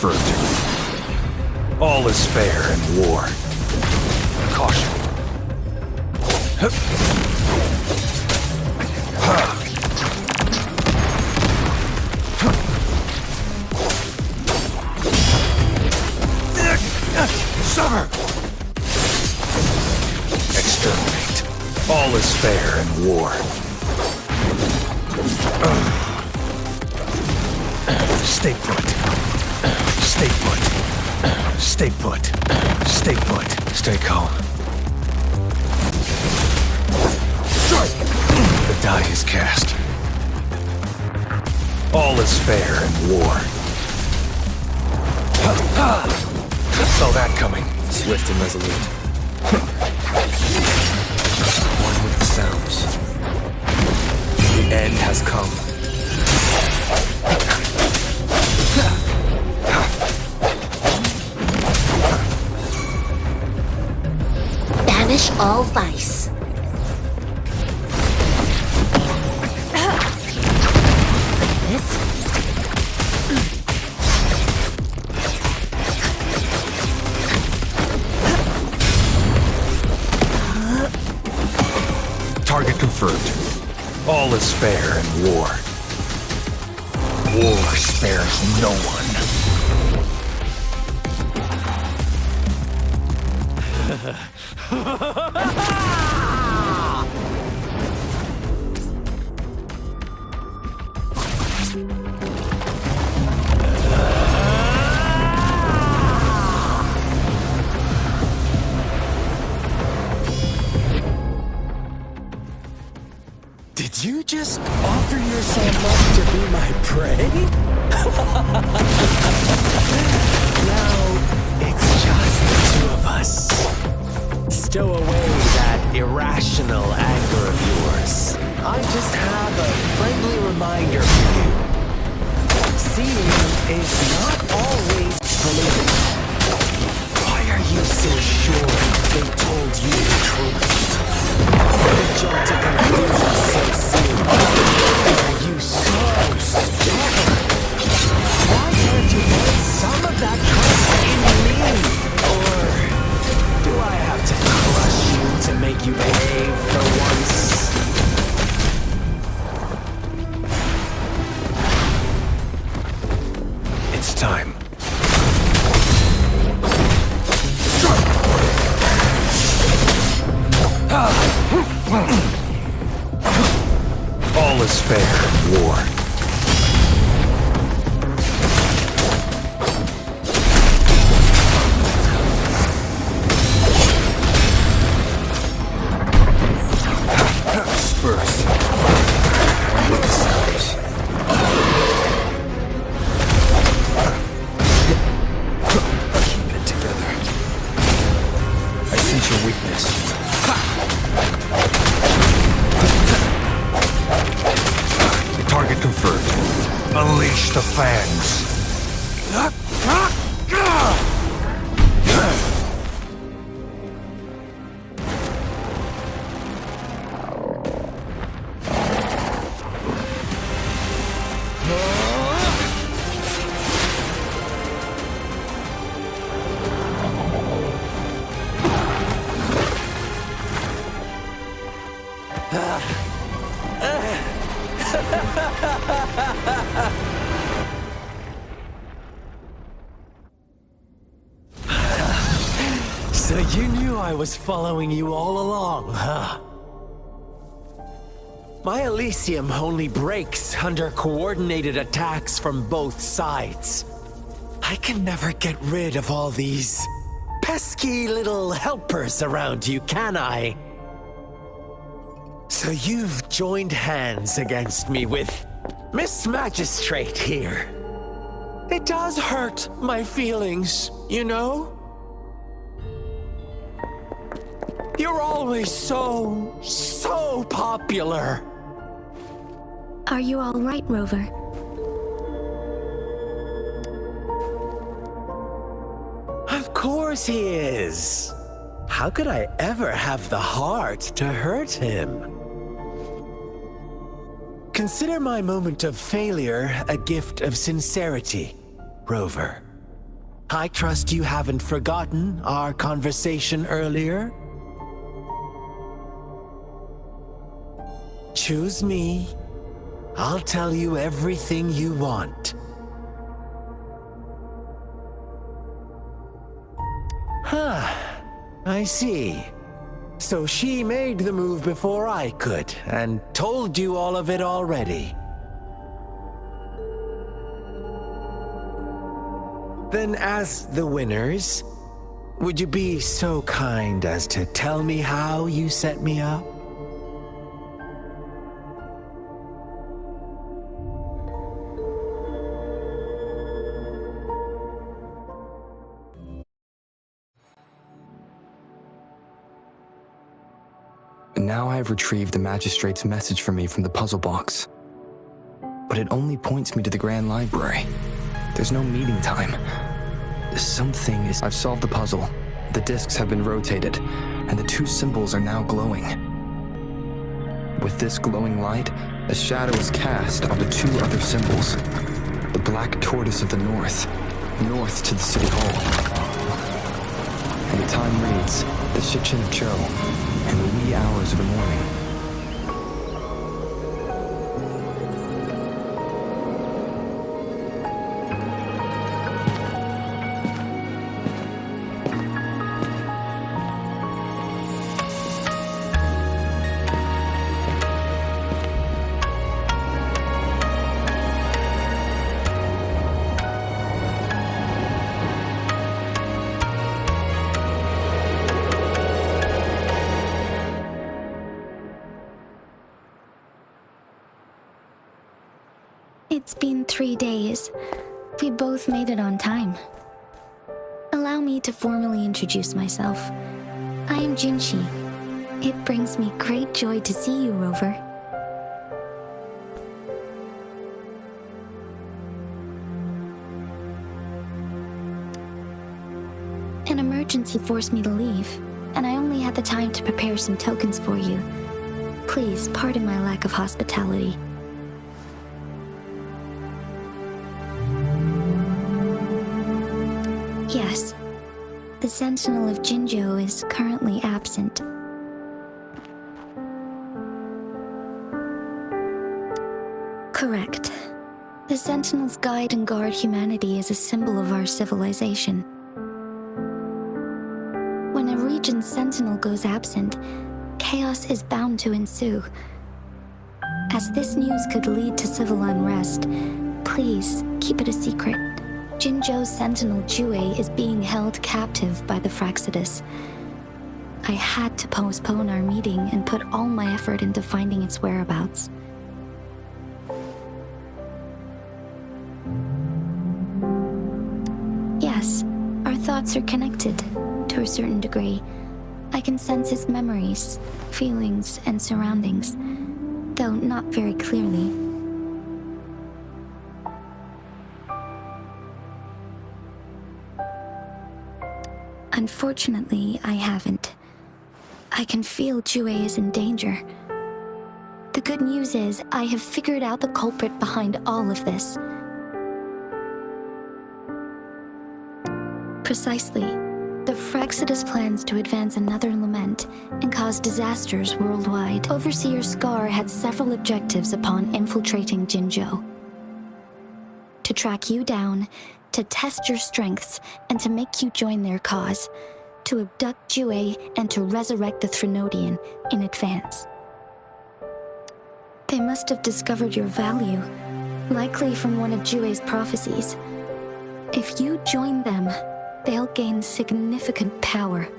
confirmed. All is fair in war. Caution. Summer! Exterminate. All is fair in war. Stay put. Stay put. Stay put. Stay put. Stay calm. Strike! The die is cast. All is fair in war. Saw that coming. Swift and resolute. One with the sounds. The end has come. Banish all vice. This? Target confirmed. All is fair in war. War spares no one. Did you just offer yourself up to be my prey? Now, it's just the two of us. Stow away that irrational anger of yours. I just have a friendly reminder for you. Seeing is not always believing. Why are you so sure they told you the truth? Why jump to conclusions so soon? Are you so stubborn? Why can't you put some of that trust in me? Or do I have to crush you to make you behave for once? It's time. All is fair in war. Spurs. With the sounds. Keep it together. I sense your weakness. Target confirmed. Unleash the fangs. So you knew I was following you all along, huh? My Elysium only breaks under coordinated attacks from both sides. I can never get rid of all these pesky little helpers around you, can I? So you've joined hands against me with Miss Magistrate here. It does hurt my feelings, you know? You're always so popular. Are you all right, Rover? Of course he is. How could I ever have the heart to hurt him? Consider my moment of failure a gift of sincerity, Rover. I trust you haven't forgotten our conversation earlier? Choose me. I'll tell you everything you want. I see. So she made the move before I could, and told you all of it already. Then as the winners, would you be so kind as to tell me how you set me up? Now I have retrieved the magistrate's message for me from the puzzle box. But it only points me to the Grand Library. There's no meeting time. I've solved the puzzle. The discs have been rotated, and the two symbols are now glowing. With this glowing light, a shadow is cast on the two other symbols. The black tortoise of the north to the city hall. And the time reads, the Shichin of Cho, in the wee hours of the morning. It's been 3 days. We both made it on time. Allow me to formally introduce myself. I am Junshi. It brings me great joy to see you, Rover. An emergency forced me to leave, and I only had the time to prepare some tokens for you. Please pardon my lack of hospitality. Yes, the Sentinel of Jinzhou is currently absent. Correct. The Sentinels guide and guard humanity as a symbol of our civilization. When a region's Sentinel goes absent, chaos is bound to ensue. As this news could lead to civil unrest, please keep it a secret. Jinzhou's Sentinel Jue is being held captive by the Fraxidus. I had to postpone our meeting and put all my effort into finding its whereabouts. Yes, our thoughts are connected, to a certain degree. I can sense his memories, feelings, and surroundings, though not very clearly. Unfortunately, I haven't. I can feel Jue is in danger. The good news is, I have figured out the culprit behind all of this. Precisely. The Fraxidus plans to advance another lament and cause disasters worldwide. Overseer Scar had several objectives upon infiltrating Jinzhou. To track you down, to test your strengths, and to make you join their cause. To abduct Jue and to resurrect the Threnodian in advance. They must have discovered your value, likely from one of Jue's prophecies. If you join them, they'll gain significant power.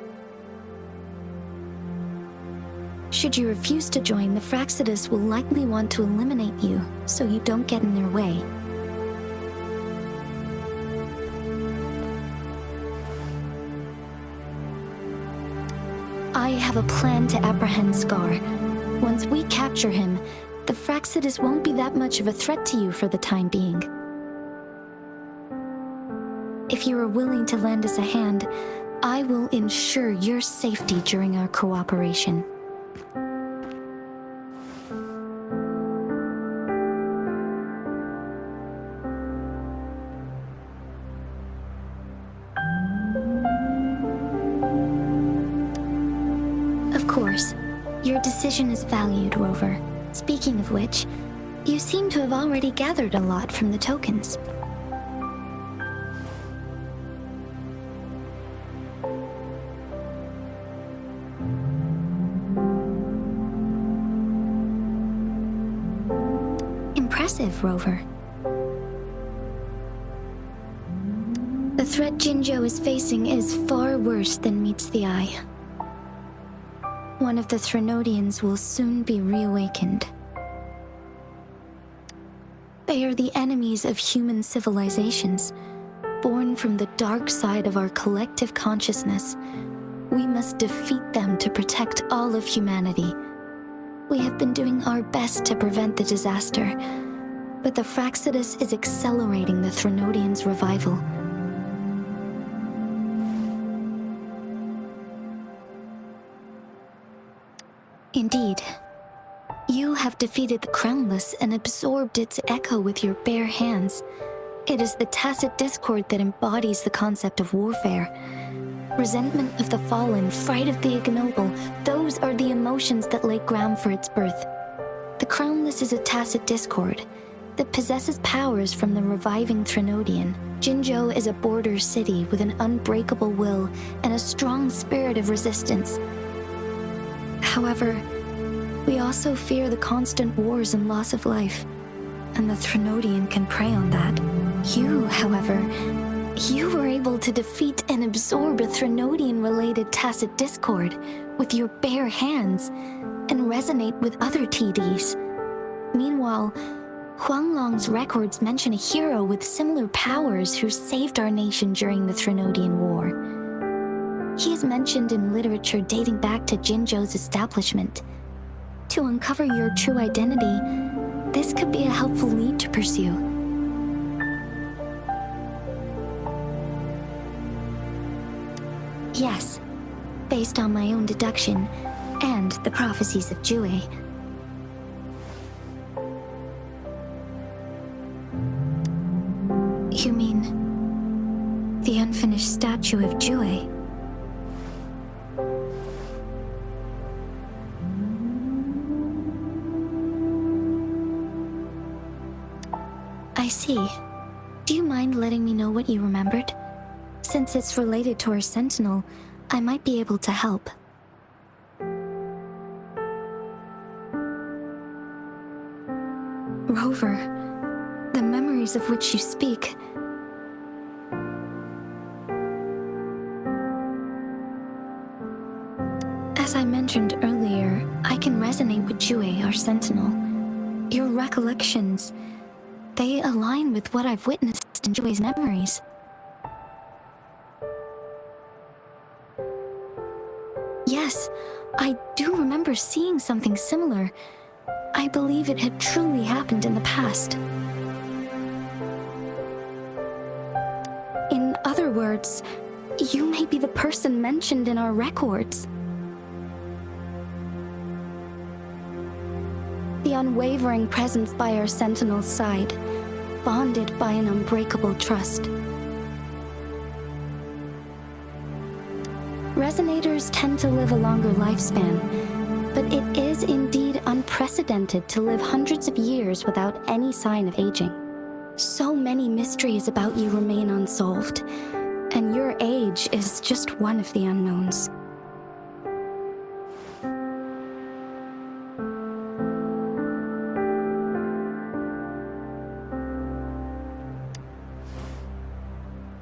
Should you refuse to join, the Fraxidus will likely want to eliminate you, so you don't get in their way. I have a plan to apprehend Scar. Once we capture him, the Fraxidus won't be that much of a threat to you for the time being. If you are willing to lend us a hand, I will ensure your safety during our cooperation. Your decision is valued, Rover. Speaking of which, you seem to have already gathered a lot from the tokens. Impressive, Rover. The threat Jinzhou is facing is far worse than meets the eye. One of the Threnodians will soon be reawakened. They are the enemies of human civilizations, born from the dark side of our collective consciousness. We must defeat them to protect all of humanity. We have been doing our best to prevent the disaster, but the Fraxidus is accelerating the Threnodians' revival. Indeed, you have defeated the Crownless and absorbed its echo with your bare hands. It is the tacit discord that embodies the concept of warfare. Resentment of the fallen, fright of the ignoble, those are the emotions that lay ground for its birth. The Crownless is a tacit discord that possesses powers from the reviving Threnodian. Jinzhou is a border city with an unbreakable will and a strong spirit of resistance. However, we also fear the constant wars and loss of life, and the Threnodian can prey on that. You, however, you were able to defeat and absorb a Threnodian-related tacit discord with your bare hands and resonate with other TDs. Meanwhile, Huanglong's records mention a hero with similar powers who saved our nation during the Threnodian War. He is mentioned in literature dating back to Jinzhou's establishment. To uncover your true identity, this could be a helpful lead to pursue. Yes, based on my own deduction and the prophecies of Jue. You mean the unfinished statue of Jue? I see. Do you mind letting me know what you remembered? Since it's related to our Sentinel, I might be able to help. Rover, the memories of which you speak... As I mentioned earlier, I can resonate with Jue, our Sentinel. Your recollections, they align with what I've witnessed in Jue's memories. Yes, I do remember seeing something similar. I believe it had truly happened in the past. In other words, you may be the person mentioned in our records. The unwavering presence by our Sentinel's side, bonded by an unbreakable trust. Resonators tend to live a longer lifespan, but it is indeed unprecedented to live hundreds of years without any sign of aging. So many mysteries about you remain unsolved, and your age is just one of the unknowns.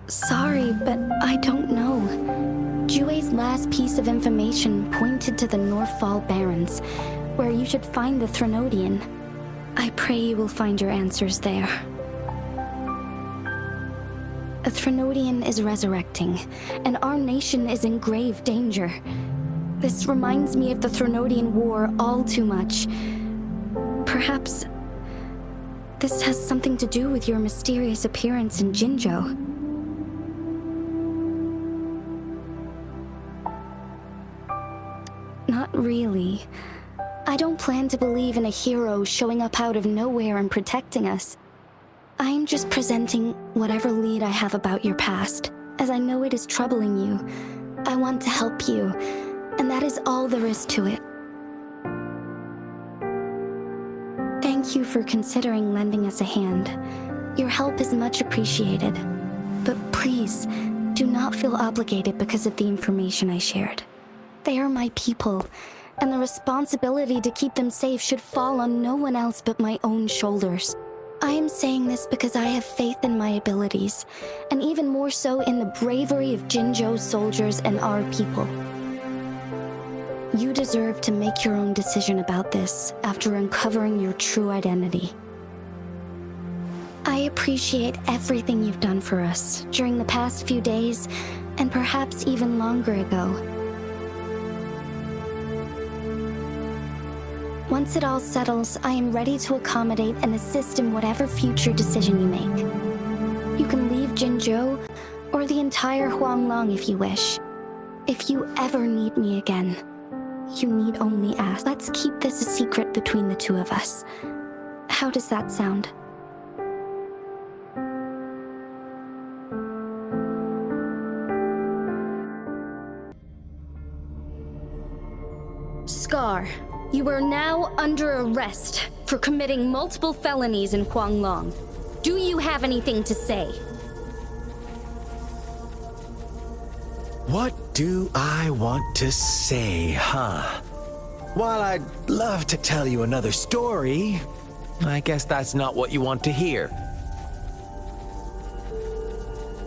Sorry, but I don't know. Jue's last piece of information pointed to the Northfall Barrens, where you should find the Threnodian. I pray you will find your answers there. A Threnodian is resurrecting, and our nation is in grave danger. This reminds me of the Threnodian War all too much. Perhaps this has something to do with your mysterious appearance in Jinzhou. Not really. I don't plan to believe in a hero showing up out of nowhere and protecting us. I'm just presenting whatever lead I have about your past, as I know it is troubling you. I want to help you, and that is all there is to it. for considering lending us a hand. Your help is much appreciated. But please, do not feel obligated because of the information I shared. They are my people, and the responsibility to keep them safe should fall on no one else but my own shoulders. I am saying this because I have faith in my abilities, and even more so in the bravery of Jinzhou's soldiers and our people. You deserve to make your own decision about this after uncovering your true identity. I appreciate everything you've done for us during the past few days, and perhaps even longer ago. Once it all settles, I am ready to accommodate and assist in whatever future decision you make. You can leave Jinzhou, or the entire Huanglong if you wish. If you ever need me again, you need only ask. Let's keep this a secret between the two of us. How does that sound? Scar, you are now under arrest for committing multiple felonies in Huanglong. Do you have anything to say? What do I want to say, huh? While I'd love to tell you another story, I guess that's not what you want to hear.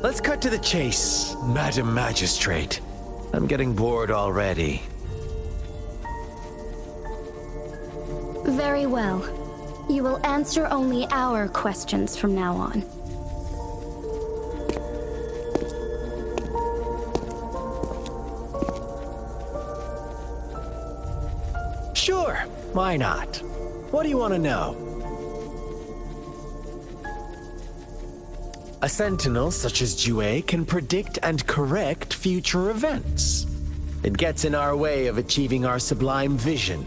Let's cut to the chase, Madam Magistrate. I'm getting bored already. Very well. You will answer only our questions from now on. Sure, why not? What do you want to know? A sentinel such as Jue can predict and correct future events. It gets in our way of achieving our sublime vision.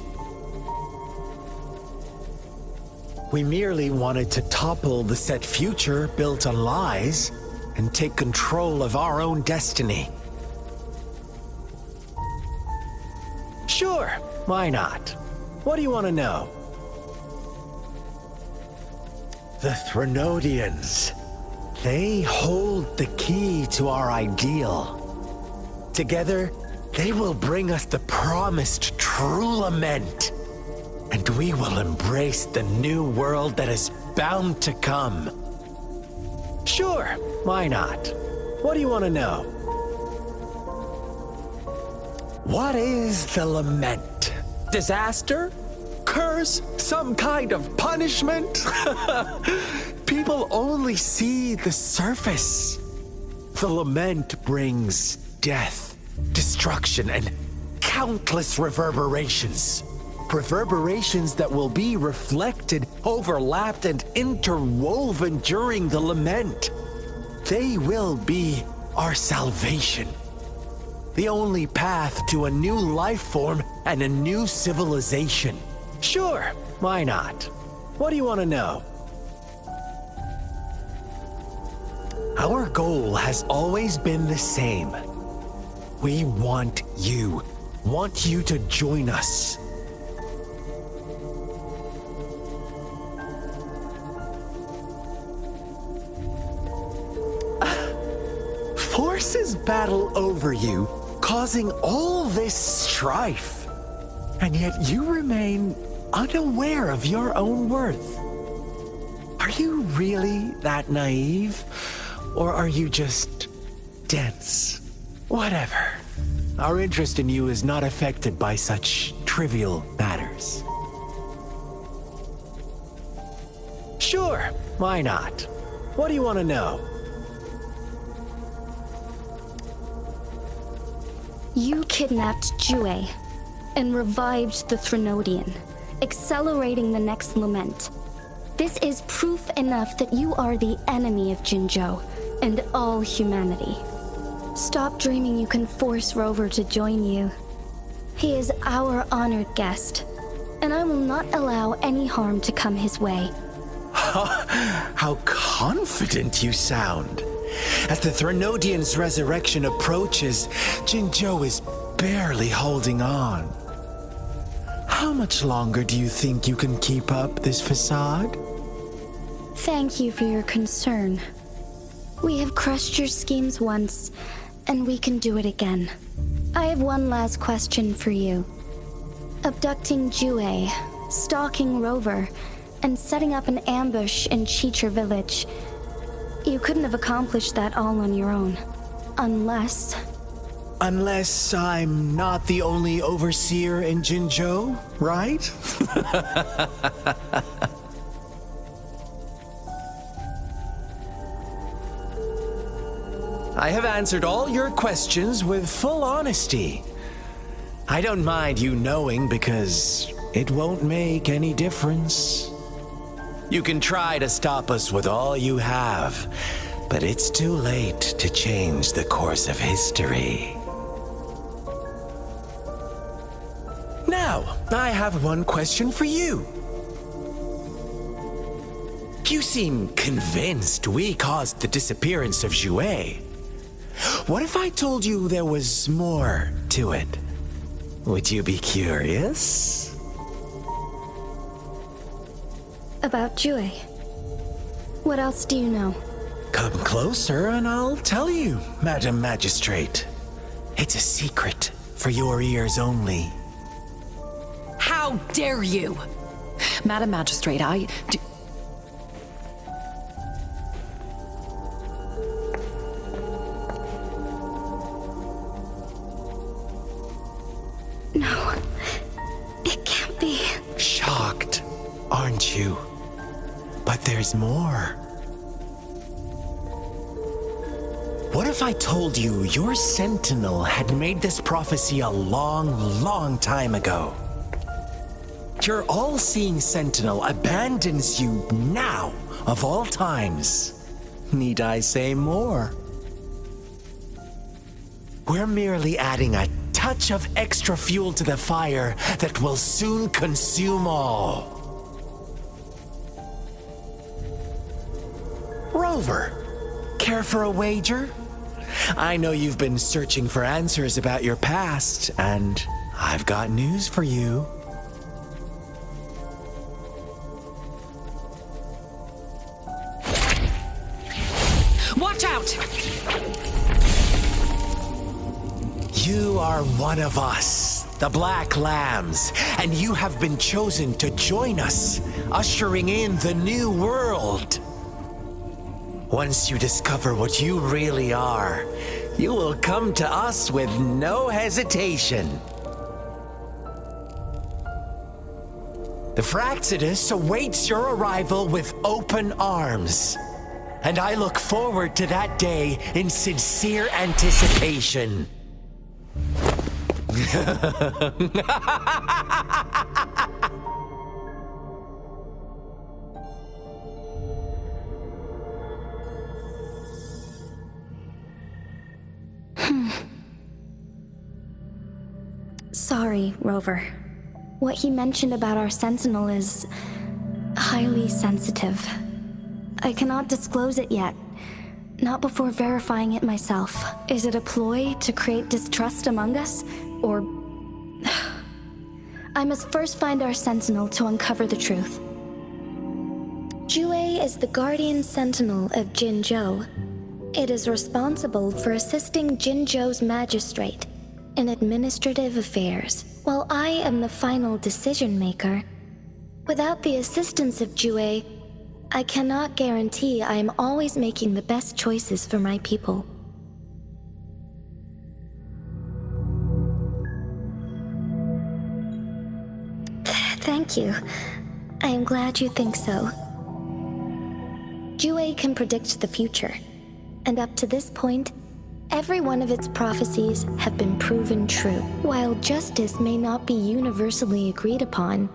We merely wanted to topple the set future built on lies and take control of our own destiny. Sure, why not? What do you want to know? The Threnodians. They hold the key to our ideal. Together, they will bring us the promised true lament. And we will embrace the new world that is bound to come. Sure, why not? What do you want to know? What is the lament? Disaster? Curse? Some kind of punishment? People only see the surface. The lament brings death, destruction, and countless reverberations. Reverberations that will be reflected, overlapped, and interwoven during the lament. They will be our salvation. The only path to a new life form and a new civilization. Sure, why not? What do you want to know? Our goal has always been the same. We want you to join us. Forces battle over you, causing all this strife. And yet you remain unaware of your own worth. Are you really that naive? Or are you just dense? Whatever. Our interest in you is not affected by such trivial matters. Sure, why not? What do you want to know? You kidnapped Jue and revived the Threnodian, accelerating the next lament. This is proof enough that you are the enemy of Jinzhou and all humanity. Stop dreaming you can force Rover to join you. He is our honored guest, and I will not allow any harm to come his way. How confident you sound. As the Threnodian's resurrection approaches, Jinzhou is barely holding on. How much longer do you think you can keep up this facade? Thank you for your concern. We have crushed your schemes once, and we can do it again. I have one last question for you. Abducting Jue, stalking Rover, and setting up an ambush in Cheecher Village. You couldn't have accomplished that all on your own. Unless I'm not the only overseer in Jinzhou, right? I have answered all your questions with full honesty. I don't mind you knowing because it won't make any difference. You can try to stop us with all you have, but it's too late to change the course of history. Now, I have one question for you. You seem convinced we caused the disappearance of Jue. What if I told you there was more to it? Would you be curious? about Jue. What else do you know? Come closer and I'll tell you, Madam Magistrate. It's a secret for your ears only. How dare you! Madam Magistrate, No, it can't be. Shocked, aren't you? But there's more. What if I told you your sentinel had made this prophecy a long, long time ago? Your all-seeing sentinel abandons you now, of all times. Need I say more? We're merely adding a touch of extra fuel to the fire that will soon consume all. Rover, care for a wager? I know you've been searching for answers about your past, and I've got news for you. watch out! You are one of us, the Black Lambs, and you have been chosen to join us, ushering in the new world. Once you discover what you really are, you will come to us with no hesitation. The Fraxidus awaits your arrival with open arms, and I look forward to that day in sincere anticipation. Sorry, Rover. What he mentioned about our sentinel is highly sensitive. I cannot disclose it yet. Not before verifying it myself. Is it a ploy to create distrust among us? Or... I must first find our sentinel to uncover the truth. Jue is the guardian sentinel of Jinzhou. It is responsible for assisting Jinzhou's magistrate in administrative affairs, while I am the final decision maker. Without the assistance of Jue, I cannot guarantee I am always making the best choices for my people. Thank you. I am glad you think so. Jue can predict the future, and up to this point, every one of its prophecies have been proven true. While justice may not be universally agreed upon,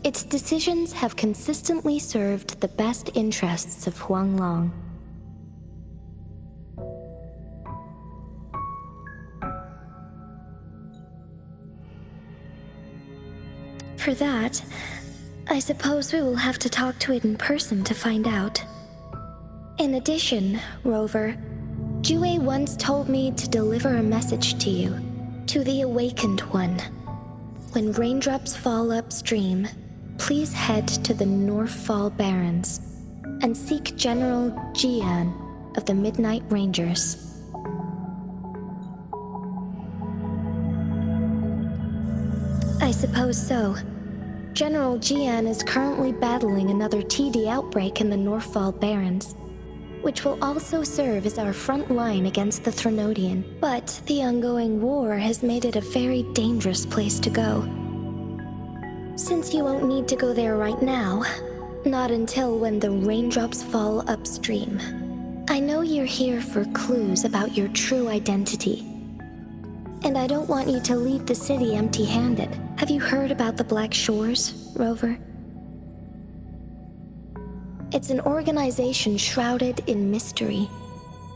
its decisions have consistently served the best interests of Huanglong. For that, I suppose we will have to talk to it in person to find out. In addition, Rover, Jue once told me to deliver a message to you, to the Awakened One. When raindrops fall upstream, please head to the Northfall Barrens and seek General Jian of the Midnight Rangers. I suppose so. General Jian is currently battling another TD outbreak in the Northfall Barrens, which will also serve as our front line against the Threnodian. But the ongoing war has made it a very dangerous place to go. Since you won't need to go there right now, not until when the raindrops fall upstream. I know you're here for clues about your true identity, and I don't want you to leave the city empty-handed. Have you heard about the Black Shores, Rover? It's an organization shrouded in mystery,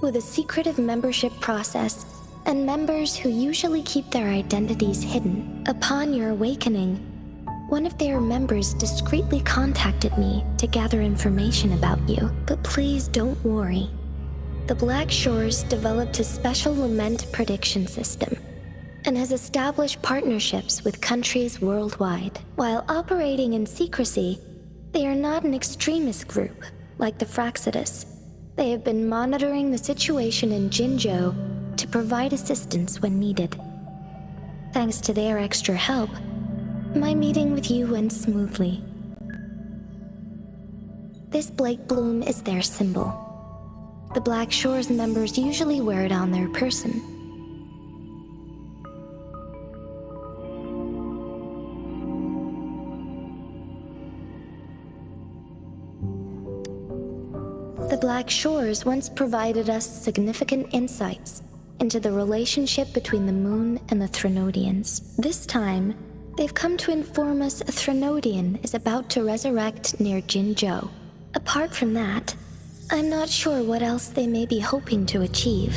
with a secretive membership process and members who usually keep their identities hidden. Upon your awakening, one of their members discreetly contacted me to gather information about you. But please don't worry. The Black Shores developed a special lament prediction system and has established partnerships with countries worldwide. While operating in secrecy, they are not an extremist group like the Fraxidus. They have been monitoring the situation in Jinzhou to provide assistance when needed. Thanks to their extra help, my meeting with you went smoothly. This Blake Bloom is their symbol. The Black Shores members usually wear it on their person. The Black Shores once provided us significant insights into the relationship between the moon and the Threnodians. This time, they've come to inform us a Threnodian is about to resurrect near Jinzhou. Apart from that, I'm not sure what else they may be hoping to achieve.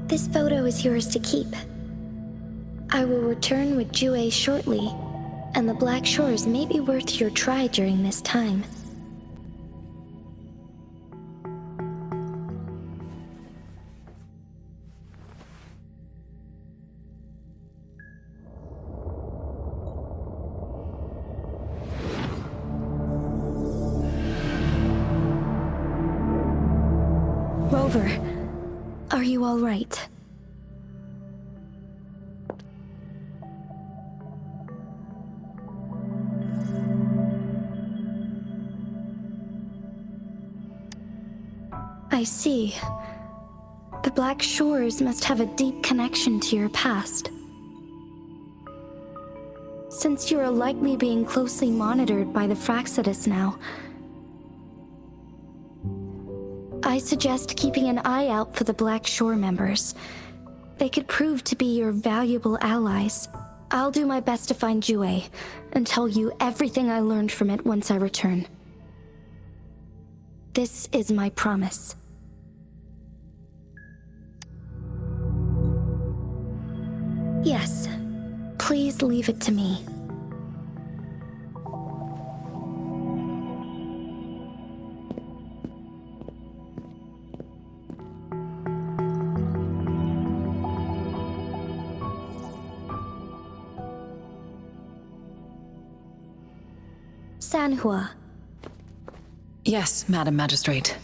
This photo is yours to keep. I will return with Jue shortly, and the Black Shores may be worth your try during this time. Rover, are you all right? I see. The Black Shores must have a deep connection to your past. Since you are likely being closely monitored by the Fraxidus now, I suggest keeping an eye out for the Black Shore members. They could prove to be your valuable allies. I'll do my best to find Jue and tell you everything I learned from it once I return. This is my promise. Yes, please leave it to me. Sanhua. Yes, Madam Magistrate.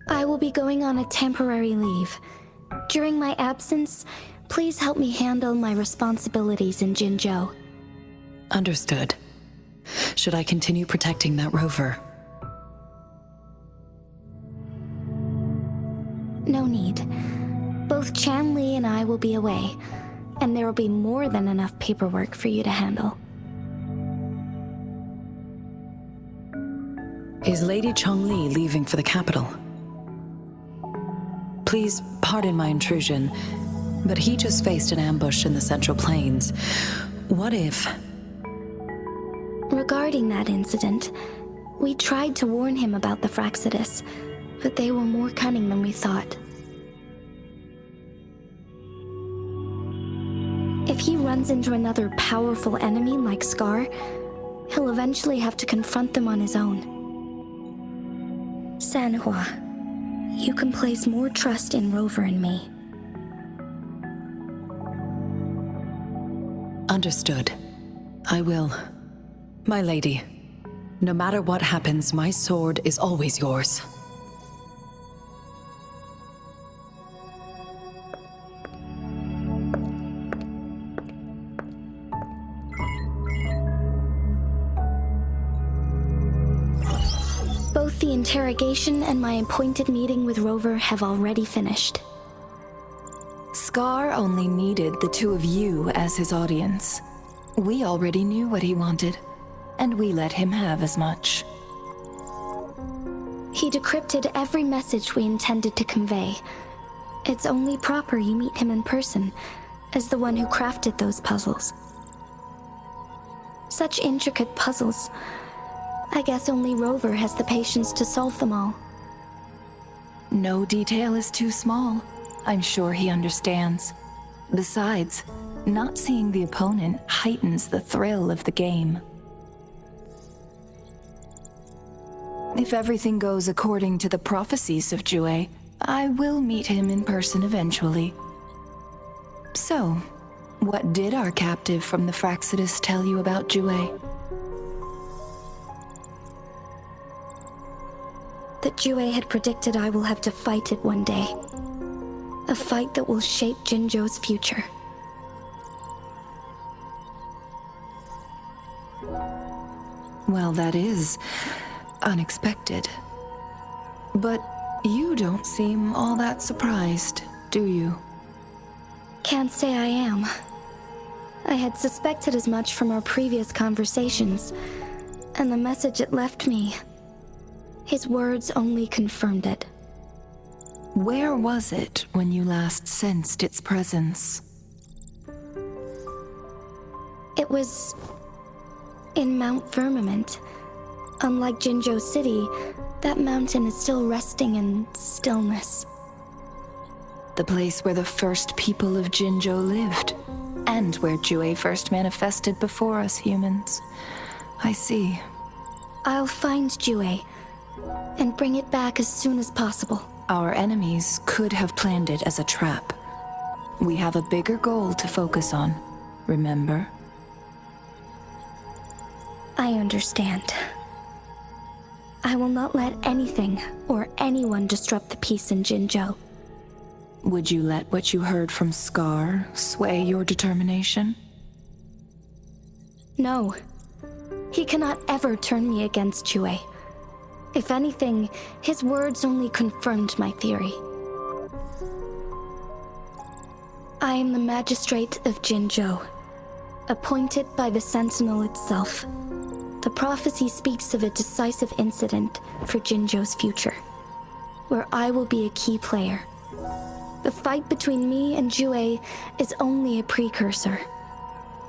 I will be going on a temporary leave. During my absence, please help me handle my responsibilities in Jinzhou. Understood. Should I continue protecting that rover? No need. Both Chanli and I will be away, and there will be more than enough paperwork for you to handle. Is Lady Chongli leaving for the capital? Please pardon my intrusion, but he just faced an ambush in the Central Plains. What if... Regarding that incident, we tried to warn him about the Fraxidus, but they were more cunning than we thought. If he runs into another powerful enemy like Scar, he'll eventually have to confront them on his own. Sanhua, you can place more trust in Rover and me. Understood. I will. My lady, no matter what happens, my sword is always yours. Both the interrogation and my appointed meeting with Rover have already finished. Scar only needed the two of you as his audience. We already knew what he wanted, and we let him have as much. He decrypted every message we intended to convey. It's only proper you meet him in person, as the one who crafted those puzzles. Such intricate puzzles. I guess only Rover has the patience to solve them all. No detail is too small. I'm sure he understands. Besides, not seeing the opponent heightens the thrill of the game. If everything goes according to the prophecies of Jue, I will meet him in person eventually. So, what did our captive from the Fraxidus tell you about Jue? That Jue had predicted I will have to fight it one day. A fight that will shape Jinzhou's future. Well, that is unexpected. But you don't seem all that surprised, do you? Can't say I am. I had suspected as much from our previous conversations, and the message it left me. His words only confirmed it. Where was it when you last sensed its presence? It was in Mount Firmament. Unlike Jinzhou City, that mountain is still resting in stillness. The place where the first people of Jinzhou lived, and where Jue first manifested before us humans. I see. I'll find Jue and bring it back as soon as possible. Our enemies could have planned it as a trap. We have a bigger goal to focus on, remember? I understand. I will not let anything or anyone disrupt the peace in Jinzhou. Would you let what you heard from Scar sway your determination? No. He cannot ever turn me against Jue. If anything, his words only confirmed my theory. I am the magistrate of Jinzhou, appointed by the Sentinel itself. The prophecy speaks of a decisive incident for Jinzhou's future, where I will be a key player. The fight between me and Jue is only a precursor.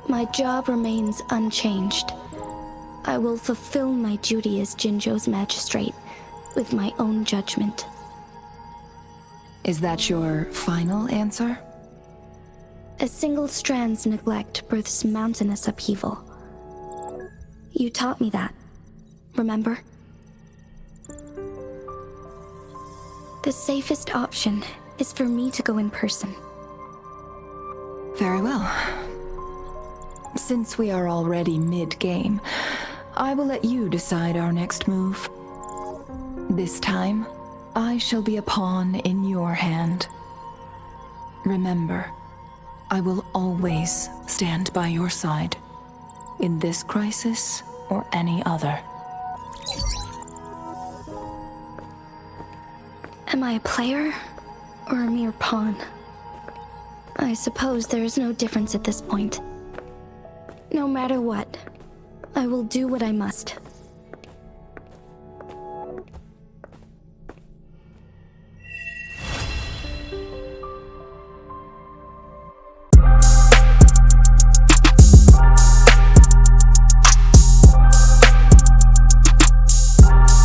My job remains unchanged. I will fulfill my duty as Jinzhou's magistrate with my own judgment. Is that your final answer? A single strand's neglect births mountainous upheaval. You taught me that, remember? The safest option is for me to go in person. Very well. Since we are already mid-game, I will let you decide our next move. This time, I shall be a pawn in your hand. Remember, I will always stand by your side, in this crisis or any other. Am I a player or a mere pawn? I suppose there is no difference at this point. No matter what, I will do what I must.